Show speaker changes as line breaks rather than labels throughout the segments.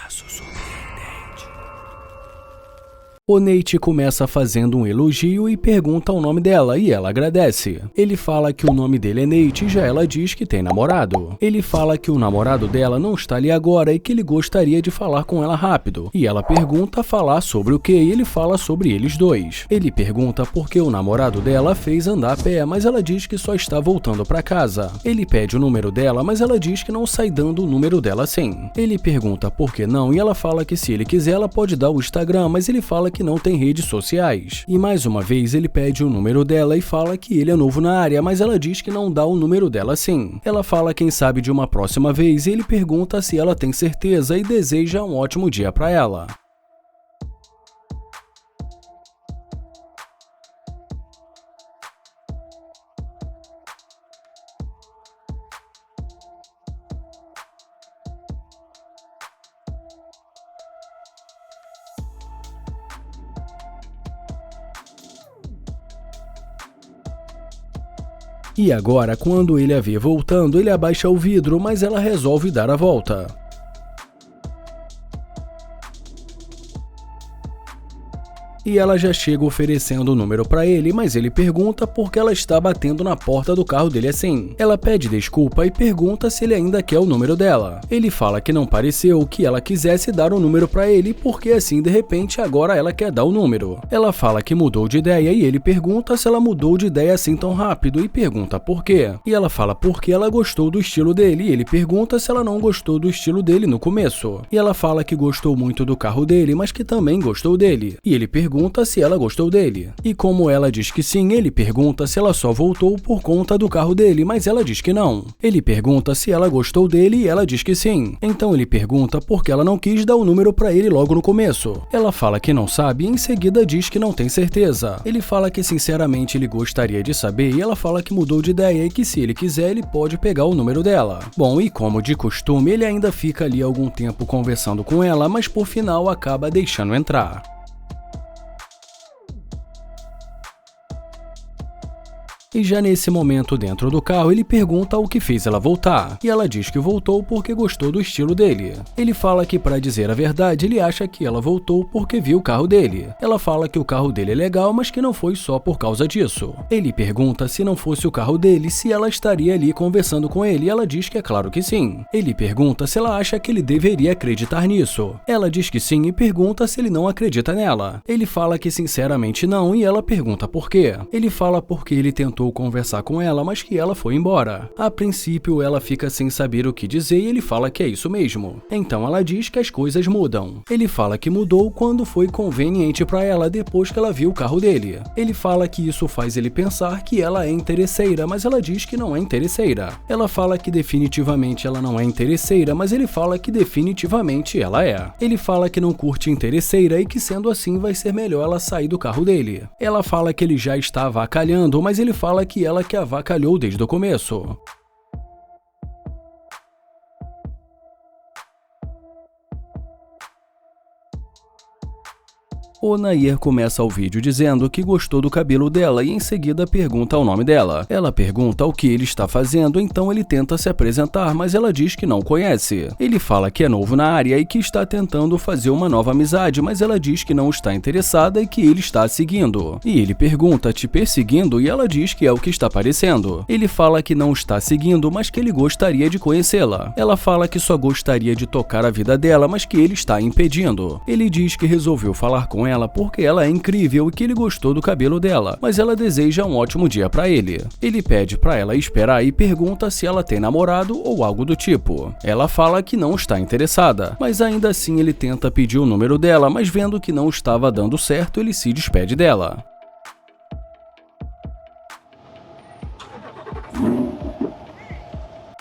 caso surpreendente. O Nate começa fazendo um elogio e pergunta o nome dela, e ela agradece. Ele fala que o nome dele é Nate e já ela diz que tem namorado. Ele fala que o namorado dela não está ali agora e que ele gostaria de falar com ela rápido. E ela pergunta falar sobre o que e ele fala sobre eles dois. Ele pergunta por que o namorado dela fez andar a pé, mas ela diz que só está voltando para casa. Ele pede o número dela, mas ela diz que não sai dando o número dela assim. Ele pergunta por que não e ela fala que se ele quiser ela pode dar o Instagram, mas ele fala que não tem redes sociais. E mais uma vez ele pede o número dela e fala que ele é novo na área, mas ela diz que não dá o número dela sim. Ela fala quem sabe de uma próxima vez e ele pergunta se ela tem certeza e deseja um ótimo dia para ela. E agora, quando ele a vê voltando, ele abaixa o vidro, mas ela resolve dar a volta. E ela já chega oferecendo o número pra ele, mas ele pergunta por que ela está batendo na porta do carro dele assim. Ela pede desculpa e pergunta se ele ainda quer o número dela. Ele fala que não pareceu que ela quisesse dar o número pra ele, porque assim de repente agora ela quer dar o número. Ela fala que mudou de ideia e ele pergunta se ela mudou de ideia assim tão rápido e pergunta por quê. E ela fala porque ela gostou do estilo dele e ele pergunta se ela não gostou do estilo dele no começo. E ela fala que gostou muito do carro dele, mas que também gostou dele. E ele pergunta se ela gostou dele. E como ela diz que sim, ele pergunta se ela só voltou por conta do carro dele, mas ela diz que não. Ele pergunta se ela gostou dele e ela diz que sim. Então ele pergunta por que ela não quis dar o número pra ele logo no começo. Ela fala que não sabe e em seguida diz que não tem certeza. Ele fala que sinceramente ele gostaria de saber e ela fala que mudou de ideia e que se ele quiser ele pode pegar o número dela. Bom, e como de costume, ele ainda fica ali algum tempo conversando com ela, mas por final acaba deixando entrar. E já nesse momento dentro do carro ele pergunta o que fez ela voltar, e ela diz que voltou porque gostou do estilo dele. Ele fala que para dizer a verdade ele acha que ela voltou porque viu o carro dele. Ela fala que o carro dele é legal, mas que não foi só por causa disso. Ele pergunta se não fosse o carro dele se ela estaria ali conversando com ele e ela diz que é claro que sim. Ele pergunta se ela acha que ele deveria acreditar nisso. Ela diz que sim e pergunta se ele não acredita nela. Ele fala que sinceramente não e ela pergunta por quê. Ele fala porque ele tentou conversar com ela, mas que ela foi embora. A princípio, ela fica sem saber o que dizer e ele fala que é isso mesmo. Então ela diz que as coisas mudam. Ele fala que mudou quando foi conveniente para ela depois que ela viu o carro dele. Ele fala que isso faz ele pensar que ela é interesseira, mas ela diz que não é interesseira. Ela fala que definitivamente ela não é interesseira, mas ele fala que definitivamente ela é. Ele fala que não curte interesseira e que sendo assim vai ser melhor ela sair do carro dele. Ela fala que ele já está avacalhando, mas ele fala que ela que avacalhou desde o começo. O Nair começa o vídeo dizendo que gostou do cabelo dela e em seguida pergunta o nome dela. Ela pergunta o que ele está fazendo, então ele tenta se apresentar, mas ela diz que não conhece. Ele fala que é novo na área e que está tentando fazer uma nova amizade, mas ela diz que não está interessada e que ele está a seguindo. E ele pergunta, te perseguindo? E ela diz que é o que está parecendo. Ele fala que não está seguindo, mas que ele gostaria de conhecê-la. Ela fala que só gostaria de tocar a vida dela, mas que ele está impedindo. Ele diz que resolveu falar com ela porque ela é incrível e que ele gostou do cabelo dela, mas ela deseja um ótimo dia pra ele. Ele pede pra ela esperar e pergunta se ela tem namorado ou algo do tipo. Ela fala que não está interessada, mas ainda assim ele tenta pedir o número dela, mas vendo que não estava dando certo, ele se despede dela.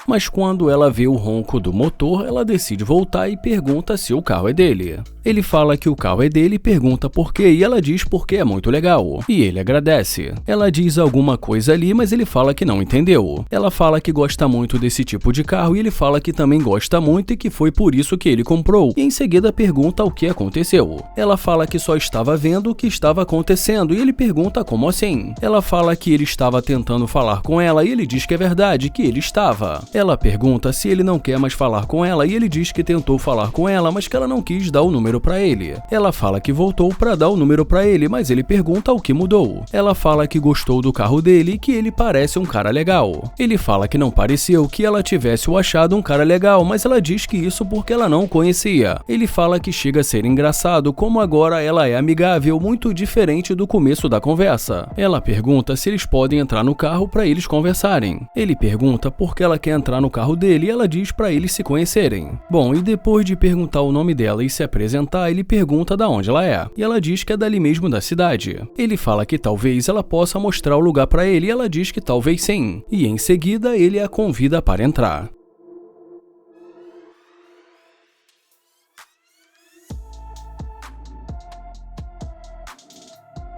Mas quando ela vê o ronco do motor, ela decide voltar e pergunta se o carro é dele. Ele fala que o carro é dele e pergunta por quê, e ela diz porque é muito legal. E ele agradece. Ela diz alguma coisa ali, mas ele fala que não entendeu. Ela fala que gosta muito desse tipo de carro e ele fala que também gosta muito e que foi por isso que ele comprou. E em seguida pergunta o que aconteceu. Ela fala que só estava vendo o que estava acontecendo e ele pergunta como assim. Ela fala que ele estava tentando falar com ela e ele diz que é verdade, que ele estava. Ela pergunta se ele não quer mais falar com ela e ele diz que tentou falar com ela, mas que ela não quis dar o número pra ele. Ela fala que voltou pra dar o número pra ele, mas ele pergunta o que mudou. Ela fala que gostou do carro dele e que ele parece um cara legal. Ele fala que não pareceu que ela tivesse o achado um cara legal, mas ela diz que isso porque ela não o conhecia. Ele fala que chega a ser engraçado como agora ela é amigável, muito diferente do começo da conversa. Ela pergunta se eles podem entrar no carro pra eles conversarem. Ele pergunta por que ela quer entrar no carro dele e ela diz pra eles se conhecerem. Bom, e depois de perguntar o nome dela e se apresentar, ele pergunta da onde ela é. E ela diz que é dali mesmo da cidade. Ele fala que talvez ela possa mostrar o lugar pra ele e ela diz que talvez sim. E em seguida ele a convida para entrar.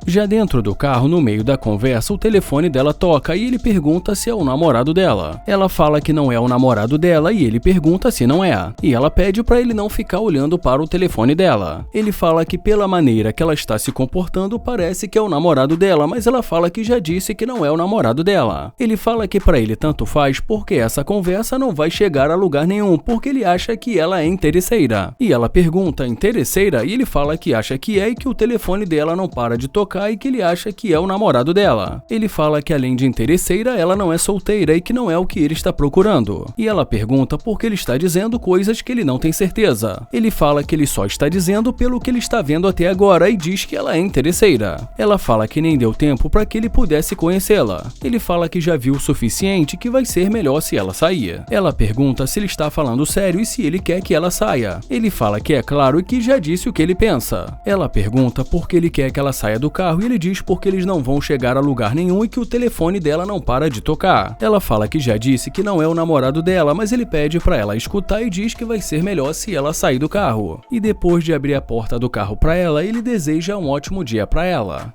Já dentro do carro, no meio da conversa, o telefone dela toca e ele pergunta se é o namorado dela. Ela fala que não é o namorado dela e ele pergunta se não é. E ela pede para ele não ficar olhando para o telefone dela. Ele fala que pela maneira que ela está se comportando, parece que é o namorado dela, mas ela fala que já disse que não é o namorado dela. Ele fala que para ele tanto faz porque essa conversa não vai chegar a lugar nenhum, porque ele acha que ela é interesseira. E ela pergunta, interesseira? E ele fala que acha que é e que o telefone dela não para de tocar e que ele acha que é o namorado dela. Ele fala que além de interesseira, ela não é solteira e que não é o que ele está procurando. E ela pergunta por que ele está dizendo coisas que ele não tem certeza. Ele fala que ele só está dizendo pelo que ele está vendo até agora e diz que ela é interesseira. Ela fala que nem deu tempo para que ele pudesse conhecê-la. Ele fala que já viu o suficiente e que vai ser melhor se ela sair. Ela pergunta se ele está falando sério e se ele quer que ela saia. Ele fala que é claro e que já disse o que ele pensa. Ela pergunta por que ele quer que ela saia do carro e ele diz porque eles não vão chegar a lugar nenhum e que o telefone dela não para de tocar. Ela fala que já disse que não é o namorado dela, mas ele pede para ela escutar e diz que vai ser melhor se ela sair do carro. E depois de abrir a porta do carro para ela, ele deseja um ótimo dia para ela.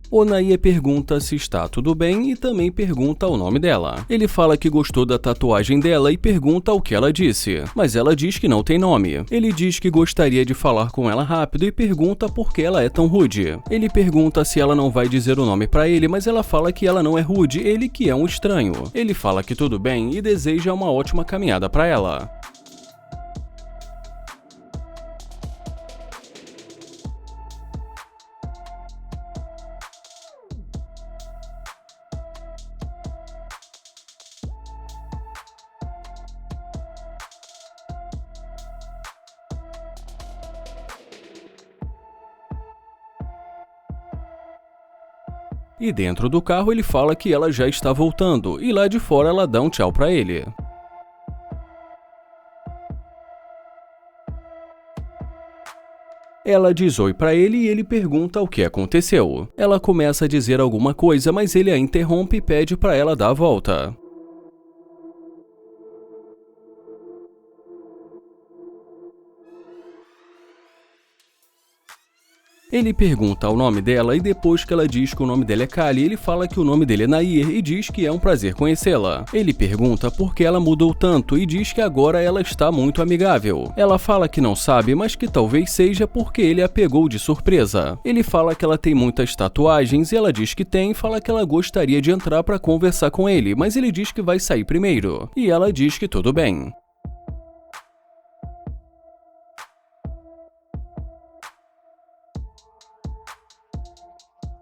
Onaie pergunta se está tudo bem e também pergunta o nome dela. Ele fala que gostou da tatuagem dela e pergunta o que ela disse, mas ela diz que não tem nome. Ele diz que gostaria de falar com ela rápido e pergunta por que ela é tão rude. Ele pergunta se ela não vai dizer o nome pra ele, mas ela fala que ela não é rude, ele que é um estranho. Ele fala que tudo bem e deseja uma ótima caminhada pra ela. E dentro do carro ele fala que ela já está voltando, e lá de fora ela dá um tchau pra ele. Ela diz oi pra ele e ele pergunta o que aconteceu. Ela começa a dizer alguma coisa, mas ele a interrompe e pede pra ela dar a volta. Ele pergunta o nome dela e depois que ela diz que o nome dela é Kali, ele fala que o nome dele é Nair e diz que é um prazer conhecê-la. Ele pergunta por que ela mudou tanto e diz que agora ela está muito amigável. Ela fala que não sabe, mas que talvez seja porque ele a pegou de surpresa. Ele fala que ela tem muitas tatuagens e ela diz que tem e fala que ela gostaria de entrar para conversar com ele, mas ele diz que vai sair primeiro. E ela diz que tudo bem.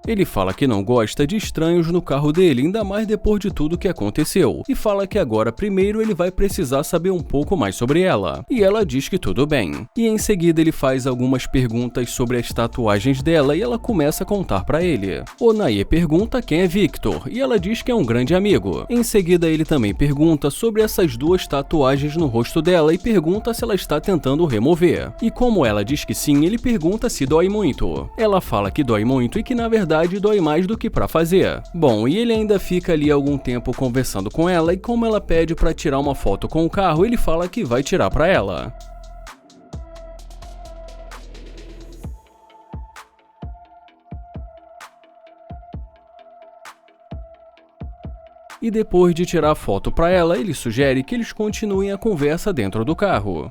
Ele fala que não gosta de estranhos no carro dele, ainda mais depois de tudo que aconteceu, e fala que agora primeiro ele vai precisar saber um pouco mais sobre ela, e ela diz que tudo bem. E em seguida ele faz algumas perguntas sobre as tatuagens dela e ela começa a contar pra ele. Onaie pergunta quem é Victor, e ela diz que é um grande amigo. Em seguida ele também pergunta sobre essas duas tatuagens no rosto dela e pergunta se ela está tentando remover. E como ela diz que sim, ele pergunta se dói muito. Ela fala que dói muito e que na verdade dói mais do que pra fazer. Bom, e ele ainda fica ali algum tempo conversando com ela e como ela pede pra tirar uma foto com o carro, ele fala que vai tirar pra ela. E depois de tirar a foto pra ela, ele sugere que eles continuem a conversa dentro do carro.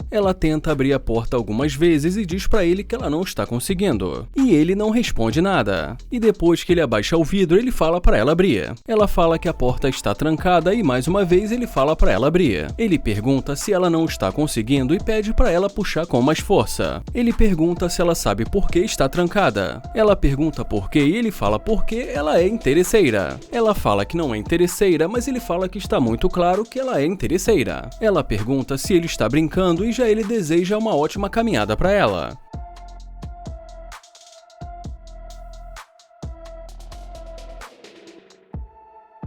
Ela tenta abrir a porta algumas vezes e diz pra ele que ela não está conseguindo. E ele não responde nada. E depois que ele abaixa o vidro, ele fala pra ela abrir. Ela fala que a porta está trancada e mais uma vez ele fala pra ela abrir. Ele pergunta se ela não está conseguindo e pede pra ela puxar com mais força. Ele pergunta se ela sabe por que está trancada. Ela pergunta por quê e ele fala porque ela é interesseira. Ela fala que não é interesseira, mas ele fala que está muito claro que ela é interesseira. Ela pergunta se ele está brincando e já ele deseja uma ótima caminhada pra ela.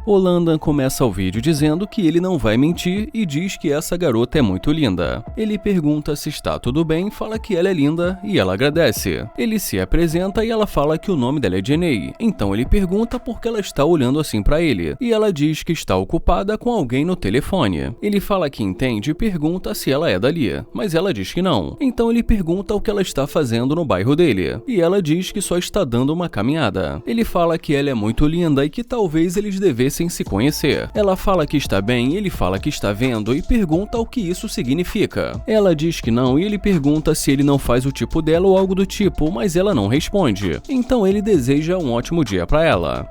O Landon começa o vídeo dizendo que ele não vai mentir e diz que essa garota é muito linda. Ele pergunta se está tudo bem, fala que ela é linda e ela agradece. Ele se apresenta e ela fala que o nome dela é Jenny. Então ele pergunta por que ela está olhando assim pra ele e ela diz que está ocupada com alguém no telefone. Ele fala que entende e pergunta se ela é dali, mas ela diz que não. Então ele pergunta o que ela está fazendo no bairro dele e ela diz que só está dando uma caminhada. Ele fala que ela é muito linda e que talvez eles devessem se conhecer. Ela fala que está bem e ele fala que está vendo e pergunta o que isso significa. Ela diz que não e ele pergunta se ele não faz o tipo dela ou algo do tipo, mas ela não responde. Então ele deseja um ótimo dia para ela.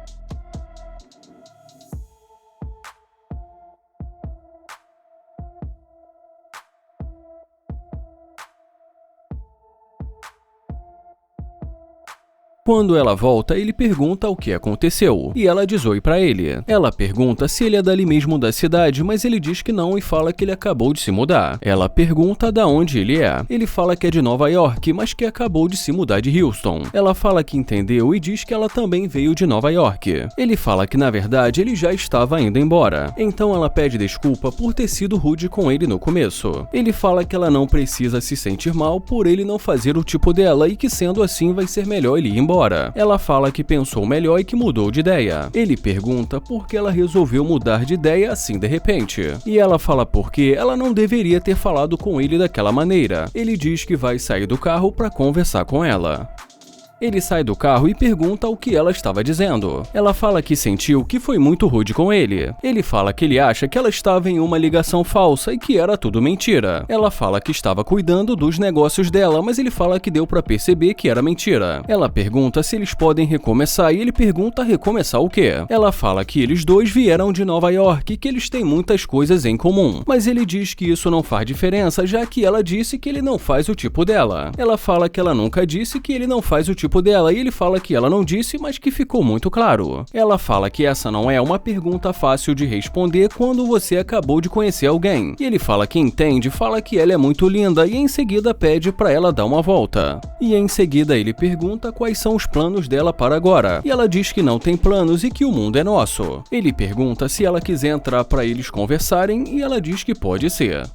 Quando ela volta, ele pergunta o que aconteceu, e ela diz oi pra ele. Ela pergunta se ele é dali mesmo da cidade, mas ele diz que não e fala que ele acabou de se mudar. Ela pergunta da onde ele é. Ele fala que é de Nova York, mas que acabou de se mudar de Houston. Ela fala que entendeu e diz que ela também veio de Nova York. Ele fala que na verdade ele já estava indo embora. Então ela pede desculpa por ter sido rude com ele no começo. Ele fala que ela não precisa se sentir mal por ele não fazer o tipo dela e que sendo assim vai ser melhor ele ir embora. Ela fala que pensou melhor e que mudou de ideia. Ele pergunta por que ela resolveu mudar de ideia assim de repente. E ela fala porque ela não deveria ter falado com ele daquela maneira. Ele diz que vai sair do carro para conversar com ela. Ele sai do carro e pergunta o que ela estava dizendo. Ela fala que sentiu que foi muito rude com ele. Ele fala que ele acha que ela estava em uma ligação falsa e que era tudo mentira. Ela fala que estava cuidando dos negócios dela, mas ele fala que deu pra perceber que era mentira. Ela pergunta se eles podem recomeçar e ele pergunta recomeçar o quê? Ela fala que eles dois vieram de Nova York e que eles têm muitas coisas em comum. Mas ele diz que isso não faz diferença, já que ela disse que ele não faz o tipo dela. Ela fala que ela nunca disse que ele não faz o tipo dela e ele fala que ela não disse, mas que ficou muito claro. Ela fala que essa não é uma pergunta fácil de responder quando você acabou de conhecer alguém. E ele fala que entende, fala que ela é muito linda e em seguida pede pra ela dar uma volta. E em seguida ele pergunta quais são os planos dela para agora. E ela diz que não tem planos e que o mundo é nosso. Ele pergunta se ela quiser entrar pra eles conversarem e ela diz que pode ser.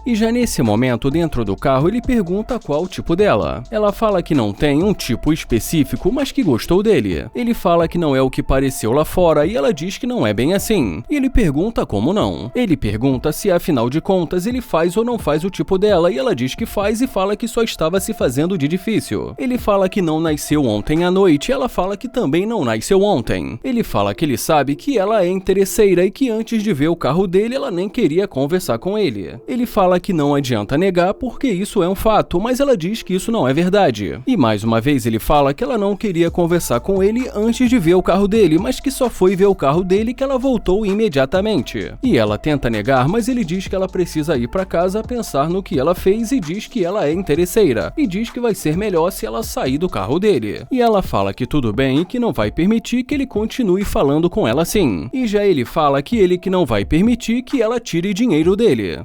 E já nesse momento, dentro do carro, ele pergunta qual o tipo dela. Ela fala que não tem um tipo específico, mas que gostou dele. Ele fala que não é o que pareceu lá fora e ela diz que não é bem assim. E ele pergunta como não. Ele pergunta se afinal de contas ele faz ou não faz o tipo dela e ela diz que faz e fala que só estava se fazendo de difícil. Ele fala que não nasceu ontem à noite e ela fala que também não nasceu ontem. Ele fala que ele sabe que ela é interesseira e que antes de ver o carro dele ela nem queria conversar com ele. Ele fala que não adianta negar porque isso é um fato, mas ela diz que isso não é verdade. E mais uma vez ele fala que ela não queria conversar com ele antes de ver o carro dele, mas que só foi ver o carro dele que ela voltou imediatamente. E ela tenta negar, mas ele diz que ela precisa ir para casa pensar no que ela fez e diz que ela é interesseira. E diz que vai ser melhor se ela sair do carro dele. E ela fala que tudo bem e que não vai permitir que ele continue falando com ela assim. E já ele fala que ele que não vai permitir que ela tire dinheiro dele.